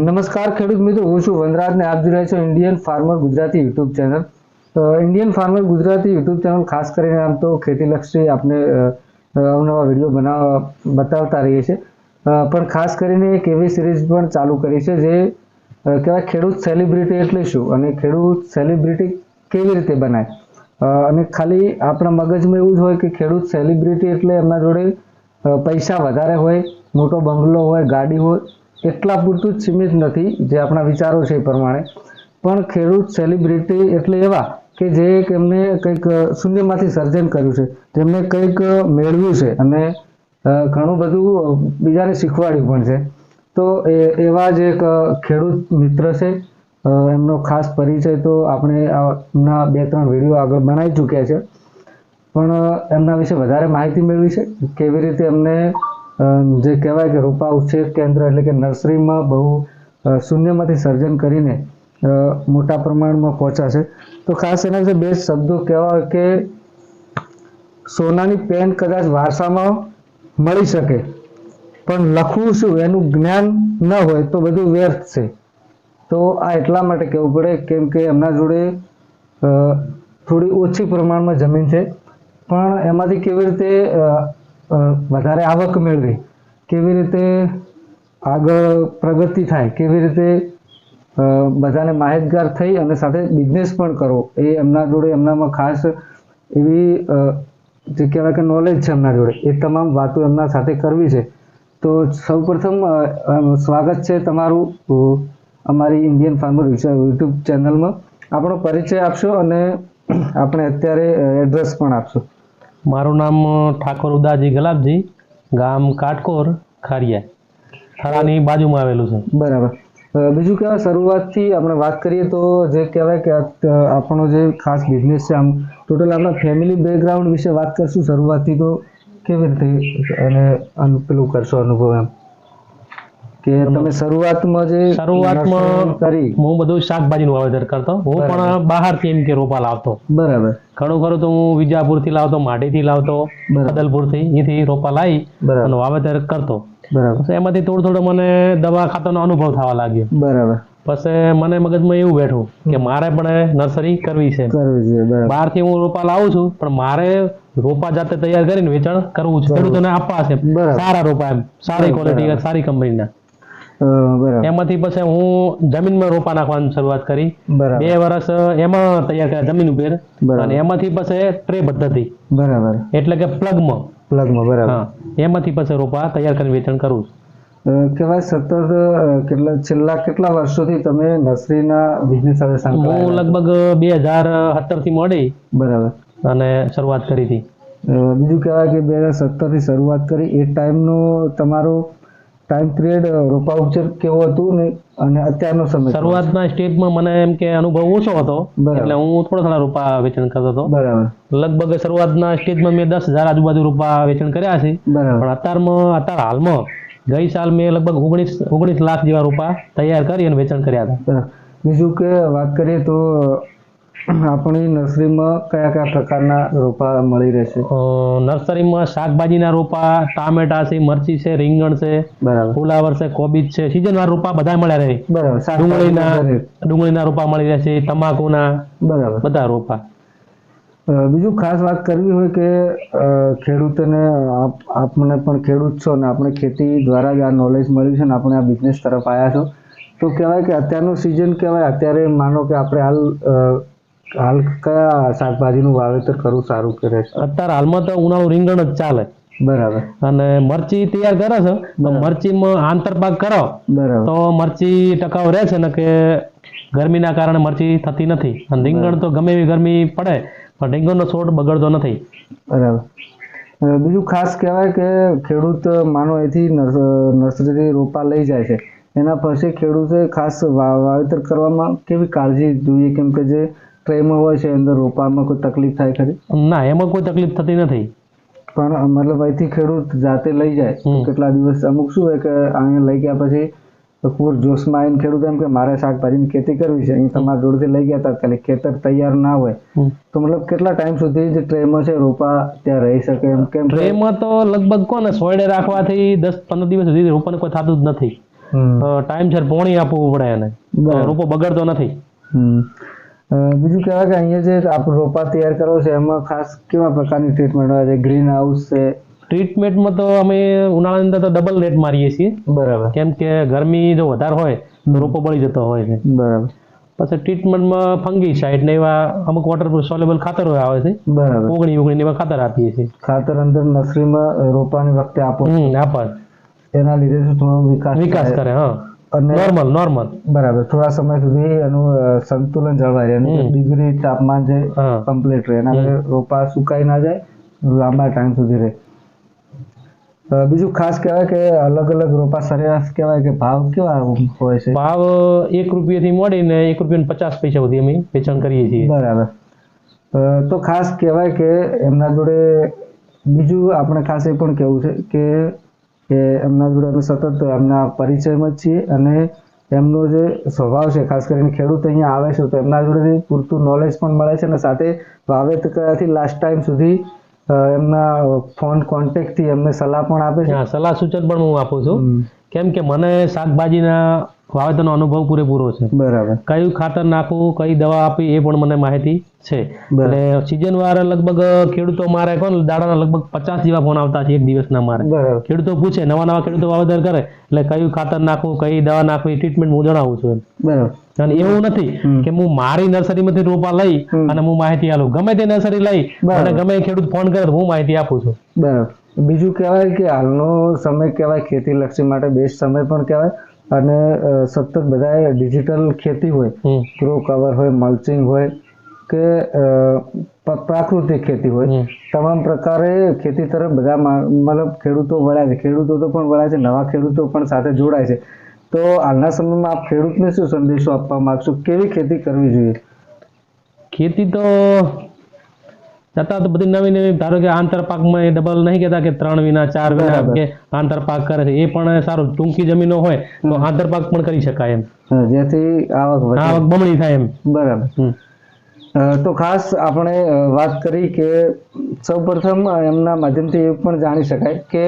નમસ્કાર ખેડૂત મિત્રો, હું છું વનરાજ ને આપ જોઈ રહ્યા છો Indian farmer Gujarati YouTube channel. Indian farmer Gujarati YouTube channel ખાસ કરીને આમ તો ખેતીલક્ષી આપણે અવનવા વિડીયો બતાવતા રહીએ છીએ, પણ ખાસ કરીને એક એવી સિરીઝ પણ ચાલુ કરી છે જે કહેવાય ખેડૂત સેલિબ્રિટી એટલે શું અને ખેડૂત સેલિબ્રિટી કેવી રીતે બનાય. અને ખાલી આપણા મગજમાં એવું જ હોય કે ખેડૂત સેલિબ્રિટી એટલે એમના જોડે પૈસા વધારે હોય, મોટો બંગલો હોય, ગાડી હોય, એટલા પૂરતું જ સીમિત નથી જે આપણા વિચારો છે એ પ્રમાણે. પણ ખેડૂત સેલિબ્રિટી એટલે એવા કે જે એમને કંઈક શૂન્યમાંથી સર્જન કર્યું છે, જેમને કંઈક મેળવ્યું છે અને ઘણું બધું બીજાને શીખવાડ્યું પણ છે. તો એવા જ એક ખેડૂત મિત્ર છે, એમનો ખાસ પરિચય તો આપણે એમના 2-3 વિડીયો આગળ બનાવી ચૂક્યા છે, પણ એમના વિશે વધારે માહિતી મેળવી છે. કેવી રીતે એમને જે કહેવાય કે રોપા ઉછેર કેન્દ્ર એટલે કે નર્સરીમાં બહુ શૂન્યમાંથી સર્જન કરીને મોટા પ્રમાણમાં પહોંચ્યા છે. તો ખાસ એના વિશે 2 શબ્દો કહેવાય કે સોનાની પેન કદાચ વારસામાં મળી શકે, પણ લખવું શું એનું જ્ઞાન ન હોય તો બધું વ્યર્થ છે. તો આ એટલા માટે કહેવું પડે કેમ કે એમના જોડે થોડી ઓછી પ્રમાણમાં જમીન છે, પણ એમાંથી કેવી રીતે વધારે આવક મેળવી, કેવી રીતે આગળ પ્રગતિ થાય, કેવી રીતે બધાને માહિતગાર થઈ અને સાથે બિઝનેસ પણ કરવો, એ એમના જોડે એમનામાં ખાસ એવી જે કહેવાય કે નોલેજ છે એમના જોડે, એ તમામ વાતો એમના સાથે કરવી છે. તો સૌપ્રથમ સ્વાગત છે તમારું અમારી ઇન્ડિયન ફાર્મર યુટ્યુબ ચેનલમાં. આપણો પરિચય આપશો અને આપણે અત્યારે એડ્રેસ પણ આપશો. મારું નામ ઠાકોર ઉદાજી ગલાબજી, ગામ કાટકોર, ખારિયા, થરાની બાજુમાં આવેલું છે. બરાબર. બીજું કહેવાય શરૂઆતથી આપણે વાત કરીએ તો જે કહેવાય કે આપણો જે ખાસ બિઝનેસ છે, આમ ટોટલ આપણા ફેમિલી બેકગ્રાઉન્ડ વિશે વાત કરશું શરૂઆતથી. તો કેવી રીતે અને પેલું કરશો અનુભવ એમ કે તમે શરૂઆતમાં કરી હું બધું શાકભાજીનું વાવેતર કરતો. હું પણ બહારથી એમ કે રોપા લાવતો. બરાબર. ઘણું ખરું તો હું વિજાપુરથી લાવતો, માટીથી લાવતો, બદલપુરથી, અહીંથી રોપા લાવી અને વાવેતર કરતો. બરાબર. એમાંથી થોડું મને દવા ખાતરનો અનુભવ થવા લાગ્યો. બરાબર. પછી મને મગજમાં એવું બેઠું કે મારે પણ નર્સરી કરવી છે. બહારથી હું રોપા લાવું છું, પણ મારે રોપા જાતે તૈયાર કરીને વેચાણ કરવું છે, ખેડૂતોને આપવા છે સારા રોપા, એમ સારી ક્વોલિટી, સારી કંપનીના. એમાંથી પછી હું જમીનમાં રોપા નાખવાની શરૂઆત કરી. 2 વર્ષ એમાં તૈયાર કર્યા જમીન ઉપર, અને એમાંથી પછી ટ્રે પદ્ધતિ, બરાબર, એટલે કે પ્લગમાં. બરાબર. એમાંથી પછી રોપા તૈયાર કરીને વેચાણ કરવું. કહેવાય સતત છેલ્લા કેટલા વર્ષોથી તમે નર્સરીના બિઝનેસ સાથે સંકળાયેલા? હું લગભગ 2017 થી મળી, બરાબર, અને શરૂઆત કરી હતી. બીજું કહેવાય કે 2017 થી શરૂઆત કરી, એ ટાઈમનો તમારો ટાઈમ પિરિયડ રોપા ઉછેર કેવો હતું ને અને અત્યારનો સમય? શરૂઆતના સ્ટેજમાં મને એમ કે અનુભવ ઓછો હતો, એટલે હું થોડા રોપા વેચાણ કરતો હતો. બરાબર. લગભગ શરૂઆતના સ્ટેજમાં મેં 10,000 આજુબાજુ રોપા વેચાણ કર્યા છે. પણ અત્યારે હાલમાં ગઈ સાલ મેં લગભગ 19 લાખ જેવા રોપા તૈયાર કરી અને વેચાણ કર્યા હતા. બીજું કે વાત કરીએ તો આપણી નર્સરીમાં કયા પ્રકારના રોપા મળી રહેશે? નર્સરીમાં શાકભાજીના રોપા, ટામેટા છે, મરચી છે, રીંગણ છે, ફુલાવર છે, કોબીજ છે, સિઝનવાર રોપા બધા મળ્યા રહે. બરાબર. ડુંગળીના રોપા મળી રહેશે, તમાકુના, બરાબર, બધા રોપા. બીજું ખાસ વાત કરવી હોય કે ખેડૂતોને, આપણે પણ ખેડૂત છો ને આપણે ખેતી દ્વારા જ આ નોલેજ મળ્યું છે ને આપણે આ બિઝનેસ તરફ આવ્યા છો. તો કહેવાય કે અત્યારનું સિઝન કહેવાય, અત્યારે માનો કે આપણે હાલ કયા શાકભાજીનું વાવેતર કરવું સારું કરે છે? અત્યારે હાલમાં તો ઉનાળું રીંગણ જ ચાલે. બરાબર. અને મરચી તૈયાર કરે છે, તો મરચીમાં આંતરપાક કરો તો મરચી ટકાઉ રહે છે ને, કે ગરમીના કારણે મરચી થતી નથી. અને રીંગણ તો ગમે એવી ગરમી પડે પણ રીંગણનો છોડ બગડતો નથી. બરાબર. બીજું ખાસ કહેવાય કે ખેડૂત માનો અહીંથી નર્સરીથી રોપા લઈ જાય છે, એના પછી ખેડૂતે ખાસ વાવેતર કરવામાં કેવી કાળજી જોઈએ? કેમ કે જે ટ્રેમાં હોય છે અંદર રોપામાં કોઈ તકલીફ થાય ખરી? ના, એમાં કોઈ તકલીફ થતી નથી. પણ મતલબ અહીંથી ખેડૂત જાતે લઈ જાય તો કેટલા દિવસ, અમુક શું હોય કે અહીંયા લઈ ગયા પછી પૂર જોશમાં આવીને ખેડૂત એમ કે મારે શાકભાજીની ખેતી કરવી છે, અહીં તમારા જોડેથી લઈ ગયા તાત્કાલિક, ખેતર તૈયાર ના હોય તો મતલબ કેટલા ટાઈમ સુધી જે ટ્રેમાં છે રોપા ત્યાં રહી શકે? એમ કેમ? ટ્રેમાં તો લગભગ કોને સોયડે રાખવાથી 10-15 દિવસ સુધી રોપાને કોઈ થતું જ નથી. ટાઈમસર પાણી આપવું પડે એને, તો રોપો બગડતો નથી. બીજું કહેવાય કે અહીંયા જે આપણે રોપા તૈયાર કરો છે એમાં ખાસ કેવા પ્રકારની ટ્રીટમેન્ટ હોય છે? ગ્રીન હાઉસ છે? ટ્રીટમેન્ટમાં તો અમે ઉનાળાની અંદર તો ડબલ નેટ મારીએ છીએ. બરાબર. કેમ કે ગરમી જો વધારે હોય તો રોપો બળી જતો હોય છે. બરાબર. પછી ટ્રીટમેન્ટમાં ફંગીસાઇડ ને એવા અમુક વોટર સોલ્યુબલ ખાતરો આવે છે. બરાબર. ઓગણી એવા ખાતર આપીએ છીએ. ખાતર અંદર નર્સરીમાં રોપાની વખતે આપો? આપા. એના લીધે શું થોડો વિકાસ કરે. હા, અને નોર્મલ. બરાબર. થોડા સમય સુધી એનું સંતુલન જળવાય રહે, અને ડિગ્રી તાપમાન જે કમ્પ્લીટ રહે, એના લીધે રોપા સુકાઈ ના જાય, લાંબા ટાઈમ સુધી રહે. બીજું ખાસ કહેવાય કે અલગ અલગ રોપા સરેરાશ કહેવાય કે ભાવ કેવા હોય છે? ભાવ ₹1 થી મોડીને ₹1.50 સુધી અમે વેચાણ કરીએ છીએ. બરાબર. તો ખાસ કહેવાય કે એમના જોડે બીજું આપણે ખાસ એ પણ કહેવું છે કે એમના જોડે અમે સતત એમના પરિચયમાં જ છીએ, અને એમનો જે સ્વભાવ છે, ખાસ કરીને ખેડૂત અહીંયા આવે છે તો એમના જોડેથી પૂરતું નોલેજ પણ મળે છે, અને સાથે વાવેતર કર્યાથી લાસ્ટ ટાઈમ સુધી એમના ફોન કોન્ટેક્ટથી એમને સલાહ પણ આપે છે. સલાહ સૂચન પણ હું આપું છું, કેમ કે મને શાકભાજીના વાવેતરનો અનુભવ પૂરેપૂરો છે. બરાબર. કયું ખાતર નાખવું, કઈ દવા આપવી, એ પણ મને માહિતી છે. એટલે સિઝન વાર લગભગ ખેડૂતો મારે કોણ દાડાના લગભગ 50 જેવા ફોન આવતા છે એક દિવસના મારે. ખેડૂતો પૂછે, નવા ખેડૂતો વાવેતર કરે એટલે કયું ખાતર નાખવું, કઈ દવા નાખવી, ટ્રીટમેન્ટ હું જણાવું છું. બરાબર. અને એવું નથી કે હું મારી નર્સરીમાંથી રોપા લઈ અને હું માહિતી આપું. ગમે તે નર્સરી લઈ અને ગમે ખેડૂત ફોન કરે હું માહિતી આપું છું. બરાબર. બીજું કહેવાય કે હાલનો સમય કહેવાય ખેતી લક્ષી માટે બેસ્ટ સમય પણ કહેવાય, અને સતત બધા ડિજિટલ ખેતી હોય, ગ્રો કવર હોય, મલ્ચિંગ હોય કે પ્રાકૃતિક ખેતી હોય, તમામ પ્રકારે ખેતી તરફ બધા મતલબ ખેડૂતો વળ્યા છે. ખેડૂતો તો પણ વળ્યા છે, નવા ખેડૂતો પણ સાથે જોડાય છે. તો હાલના સમયમાં આપ ખેડૂતને શું સંદેશો આપવા માંગશો? કેવી ખેતી કરવી જોઈએ? ખેતી તો છતાં તો બધી નવી ધારો કે આંતરપાકમાં એ ડબલ નહીં કહેતા કે 3 વીના 4 વીના કે આંતરપાક કરે છે, એ પણ સારું. ટૂંકી જમીનો હોય તો આંતરપાક પણ કરી શકાય એમ, જેથી આવક બમણી થાય એમ. બરાબર. તો ખાસ આપણે વાત કરી કે સૌપ્રથમ એમના માધ્યમથી એ પણ જાણી શકાય કે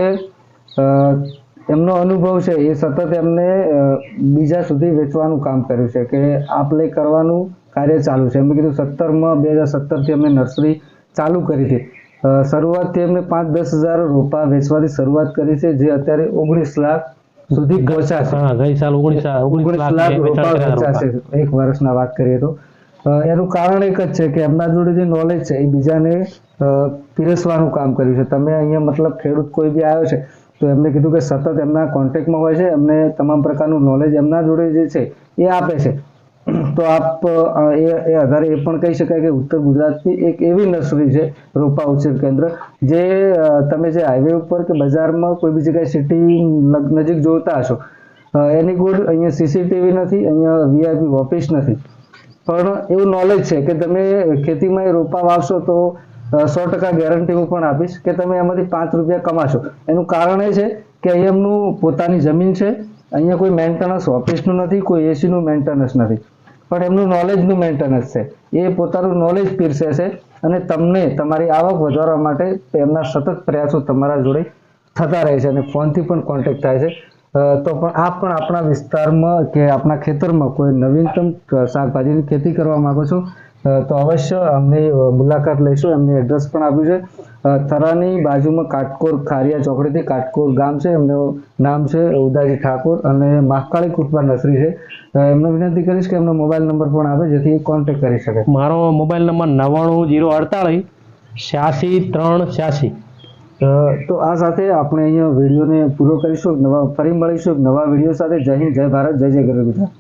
એમનો અનુભવ છે એ સતત એમને બીજા સુધી વેચવાનું કામ કર્યું છે, કે આપ લે કરવાનું કાર્ય ચાલુ છે. એમણે કીધું 2017થી એમને નર્સરી ચાલુ કરી હતી. શરૂઆતથી એમને 5-10 હજાર રોપા વેચવાથી શરૂઆત કરી છે, જે અત્યારે 19 લાખ સુધી પહોંચ્યા છે. ગઈ સાલ 19 લાખ રોપા વેચ્યા છે એક વર્ષના વાત કરીએ તો. એનું કારણ એક જ છે કે એમના જોડે જે નોલેજ છે એ બીજાને પીરસવાનું કામ કર્યું છે. તમે અહીંયા મતલબ ખેડૂત કોઈ બી આવ્યો છે તો એમને કીધું કે સતત એમના કોન્ટેક્ટમાં હોય છે, એમને તમામ પ્રકારનું નોલેજ એમના જોડે જે છે એ આપે છે. તો આપ એ આધારે એ પણ કહી શકાય કે ઉત્તર ગુજરાતની એક એવી નર્સરી છે રોપા ઉછેર કેન્દ્ર, જે તમે જે હાઈવે ઉપર કે બજારમાં કોઈ બી જગ્યાએ સિટી નજીક જોતા હશો, એની ગુડ અહીંયા CCTV નથી, અહીંયા VIP ઓફિસ નથી, પણ એવું નોલેજ છે કે તમે ખેતીમાં એ રોપા વાવશો તો 100% ગેરંટી હું પણ આપીશ કે તમે એમાંથી ₹5 કમાશો. એનું કારણ એ છે કે અહીંયા એમનું પોતાની જમીન છે, અહીંયા કોઈ મેન્ટેનન્સ ઓફિસનું નથી, કોઈ AC નું મેન્ટેનન્સ નથી, પણ એમનું નોલેજનું મેન્ટેનન્સ છે. એ પોતાનું નોલેજ પીરસે છે, અને તમને તમારી આવક વધારવા માટે એમના સતત પ્રયાસો તમારા જોડે થતા રહે છે, અને ફોનથી પણ કોન્ટેક્ટ થાય છે. તો પણ આપ પણ આપણા વિસ્તારમાં કે આપણા ખેતરમાં કોઈ નવીનતમ શાકભાજીની ખેતી કરવા માંગો છો તો અવશ્ય અમની મુલાકાત લઈશું. એમની એડ્રેસ પણ આપ્યું છે, થરાની બાજુમાં કાટકોર ખારિયા ચોકડીથી કાટકોર ગામ છે. એમનું નામ છે ઉદાજી ઠાકોર, અને મહાકાળી કૃપા નર્સરી છે. એમને વિનંતી કરીશ કે એમનો મોબાઈલ નંબર પણ આપે, જેથી કોન્ટેક્ટ કરી શકે. મારો મોબાઈલ નંબર 99048 86 386. તો આ સાથે આપણે અહીંયા વિડીયોને પૂરો કરીશું. ફરી મળીશું નવા વિડીયો સાથે. જય હિન્દ, જય ભારત, જય જય ગરવી ગુજરાત.